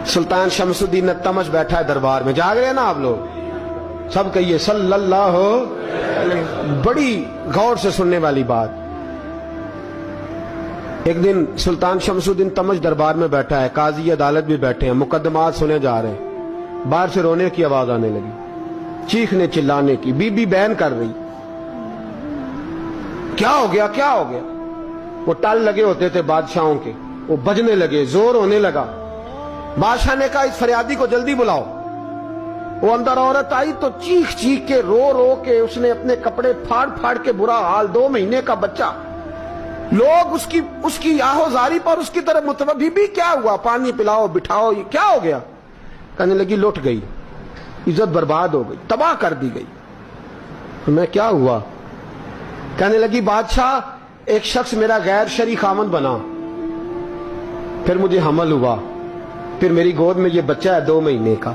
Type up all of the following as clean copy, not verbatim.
सुल्तान शमसुद्दीन तमश बैठा है दरबार में, जाग रहे हैं ना आप लोग, सब कहिए सल्लल्लाहु अलैहि। बड़ी गौर से सुनने वाली बात। एक दिन सुल्तान शमसुद्दीन तमश दरबार में बैठा है, काजी अदालत भी बैठे हैं, मुकदमात सुने जा रहे हैं। बाहर से रोने की आवाज आने लगी, चीखने चिल्लाने की। बीबी बयान कर रही, क्या हो गया क्या हो गया। वो टल लगे होते थे बादशाहों के, वो बजने लगे, जोर होने लगा। बादशाह ने कहा इस फरियादी को जल्दी बुलाओ। वो अंदर औरत आई तो चीख चीख के रो रो के उसने अपने कपड़े फाड़ फाड़ के, बुरा हाल, 2 महीने का बच्चा। लोग उसकी आहोजारी पर उसकी तरफ मुतवज्जह। बीबी क्या हुआ, पानी पिलाओ बिठाओ, ये क्या हो गया। कहने लगी लुट गई, इज्जत बर्बाद हो गई, तबाह कर दी गई। मैं क्या हुआ। कहने लगी बादशाह एक शख्स मेरा गैर शरई खामन बना, फिर मुझे हमल हुआ, फिर मेरी गोद में ये बच्चा है 2 महीने का।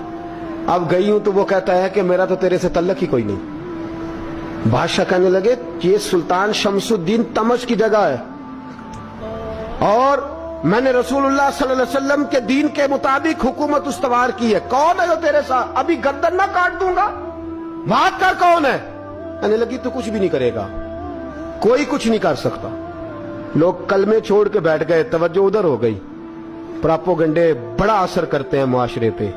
अब गई हूं तो वो कहता है कि मेरा तो तेरे से तल्लक ही कोई नहीं। बादशाह कहने लगे ये सुल्तान शमसुद्दीन तमश की जगह है और मैंने रसूलुल्लाह सल्लल्लाहु अलैहि वसल्लम के दीन के मुताबिक हुकूमत उस्तवार की है। कौन है जो तेरे साथ, अभी गर्दन ना काट दूंगा, बात कर कौन है। कहने लगी तू कुछ भी नहीं करेगा, कोई कुछ नहीं कर सकता। लोग कलमे छोड़ के बैठ गए, तवज्जो उधर हो गई। प्रोपेगेंडे बड़ा असर करते हैं मुआशरे पे।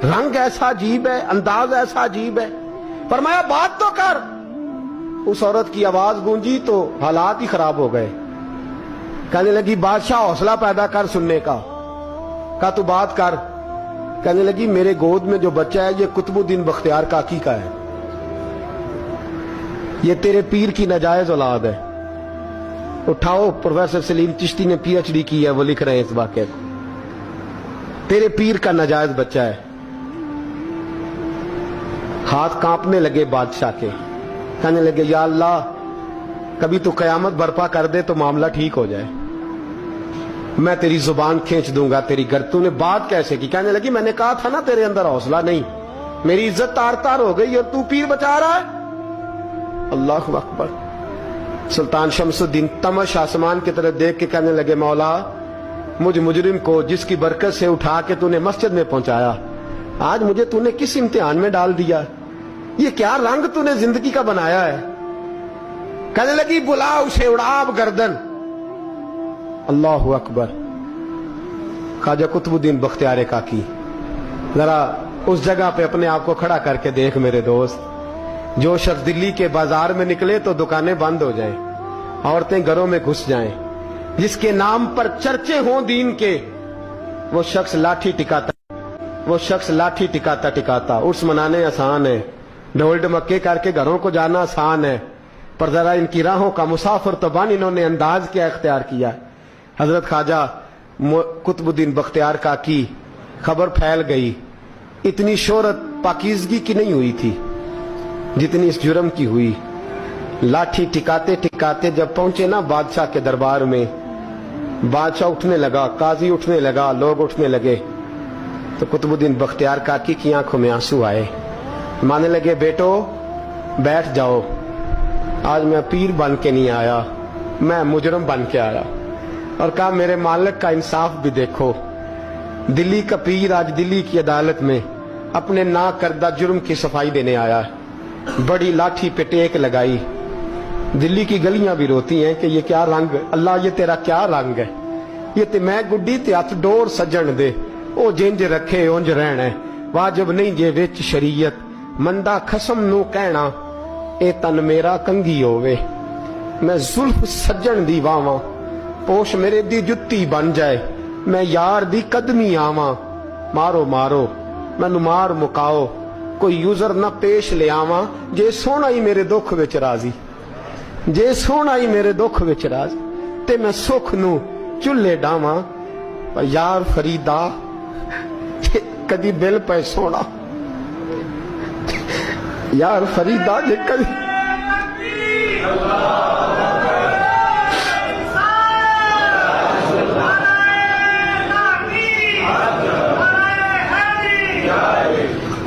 रंग ऐसा अजीब है, अंदाज ऐसा अजीब है। फरमाया बात तो कर। उस औरत की आवाज गूंजी तो हालात ही खराब हो गए। कहने लगी बादशाह हौसला पैदा कर सुनने का। कहा तू बात कर। कहने लगी मेरे गोद में जो बच्चा है ये कुतुबुद्दीन बख्तियार काकी का है, ये तेरे पीर की नाजायज औलाद है। उठाओ, प्रोफेसर सलीम चिश्ती ने PhD की है, वो लिख रहे हैं इस वाक़े को। तेरे पीर का नाजायज बच्चा है। हाथ कांपने लगे बादशाह के। कहने लगे या अल्लाह कभी तू कयामत बर्पा कर दे तो मामला ठीक हो जाए, मैं तेरी जुबान खींच दूंगा तेरी तूने ने बात कैसे की। कहने लगी मैंने कहा था ना तेरे अंदर हौसला नहीं, मेरी इज्जत तार तार हो गई और तू पीर बचा रहा है। अल्लाहु अकबर। सुल्तान शमसुद्दीन तमश आसमान की तरफ देख के कहने लगे मौला मुझ मुजरिम को जिसकी बरकत से उठा के तूने मस्जिद में पहुंचाया, आज मुझे तूने किस इम्तिहान में डाल दिया। ये क्या रंग तूने जिंदगी का बनाया है। कहने लगी बुला उसे, उड़ाब गर्दन। अल्लाहु अकबर। ख्वाजा कुतुबुद्दीन बख्तियार काकी, जरा उस जगह पे अपने आप को खड़ा करके देख मेरे दोस्त। जो शख्स दिल्ली के बाजार में निकले तो दुकानें बंद हो जाएं, औरतें घरों में घुस जाएं, जिसके नाम पर चर्चे हों दीन के, वो शख्स लाठी टिकाता टिकाता उर्स मनाने आसान है, ढोल ढमक्के करके घरों को जाना आसान है, पर जरा इनकी राहों का मुसाफिर तबान इन्होंने अंदाज क्या इख्तियार किया। हजरत ख्वाजा कुतुबुद्दीन बख्तियार काकी खबर फैल गई। इतनी शोहरत पाकीज़गी की नहीं हुई थी जितनी इस जुर्म की हुई। लाठी टिकाते टिकाते जब पहुंचे ना बादशाह के दरबार में, बादशाह उठने लगा, काजी उठने लगा, लोग उठने लगे तो कुतुबुद्दीन बख्तियार काकी की आंखों में आंसू आए। माने लगे बेटो बैठ जाओ, आज मैं पीर बन के नहीं आया, मैं मुजरम बन के आया। और कहा मेरे मालिक का इंसाफ भी देखो, दिल्ली का पीर आज दिल्ली की अदालत में अपने ना करदा जुर्म की सफाई देने आया है। बड़ी लाठी पे टेक लगाई। दिल्ली की गलियां भी रोती हैं कि ये क्या रंग, अल्लाह ये तेरा क्या रंग है। ये ते मैं गुड्डी ते हथ डोर सजन दे, ओ जिंज रखे उंज रहना, वाजिब नहीं जे विच शरीयत, मंदा खसम नू कहना ए तन मेरा कंगी होवे। मैं जुल्फ सज्जन दी वावां, पोश मेरे दी जुत्ती बन जाए, मैं यार दी कदमी आवां। मारो मारो मैनू मार मुकाओ, कोई यूजर ना पेश ले आवां, जे सोना ही मेरे दुख विच राजी, जे सोना ही मेरे दुख विच राजी, ते मैं सुख नू चुल्ले डावां। पर यार फरीदा कदी बिल पे सोना, यार फरीदा जे कदी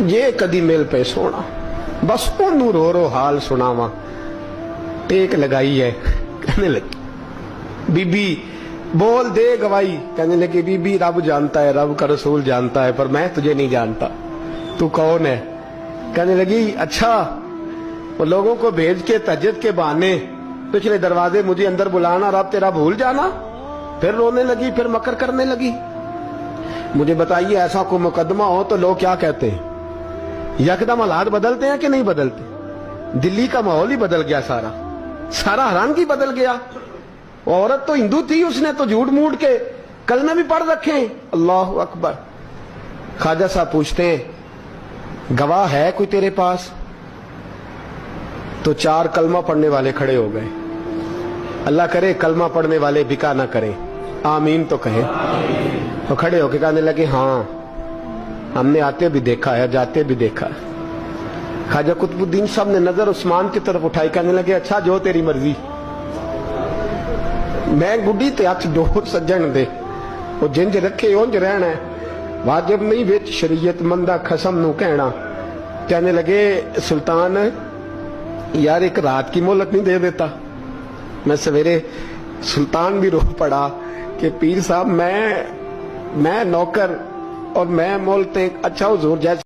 ये कदी मिल पे सोना, बस ओनू रो रो हाल सुनावा। टेक लगाई है। कहने लगी बीबी بول دے گواہی. کہنے لگے بی بی رب جانتا ہے, رب کا رسول جانتا ہے, پر میں تجھے نہیں جانتا, تو کون ہے؟ کہنے لگی اچھا, وہ لوگوں کو بھیج کے تہجد کے بہانے پچھلے دروازے مجھے اندر بلانا, رب تیرا بھول جانا. پھر رونے لگی, پھر مکر کرنے لگی. مجھے بتائیے ایسا کوئی مقدمہ ہو تو لوگ کیا کہتے ہیں؟ یکدم حالات بدلتے ہیں کہ نہیں بدلتے؟ دلی کا ماحول ہی بدل گیا, سارا حیرانگی بدل گیا. عورت تو ہندو تھی, اس نے تو جھوٹ موٹ کے کلمے بھی پڑھ رکھے ہیں. اللہ اکبر. خواجہ صاحب پوچھتے ہیں گواہ ہے کوئی تیرے پاس؟ تو 4 کلمہ پڑھنے والے کھڑے ہو گئے. اللہ کرے کلمہ پڑھنے والے بکا نہ کریں, آمین تو کہیں. تو کھڑے ہو کے کہنے لگے ہاں ہم نے آتے بھی دیکھا ہے, جاتے بھی دیکھا ہے. خواجہ قطب الدین صاحب نے نظر عثمان کی طرف اٹھائی, کہنے لگے اچھا جو تیری مرضی, میں گڈی تے ہاتھ ڈور سجن دے, وہ جنج رکھے اونج رہنا ہے, واجب نہیں وچ شریعت مندہ قسم نو کہنا. کہنے لگے سلطان یار ایک رات کی مہلت نہیں دے دیتا؟ میں سویرے سلطان بھی رو پڑا کہ پیر صاحب میں نوکر اور میں مولتے, اچھا حضور جیسے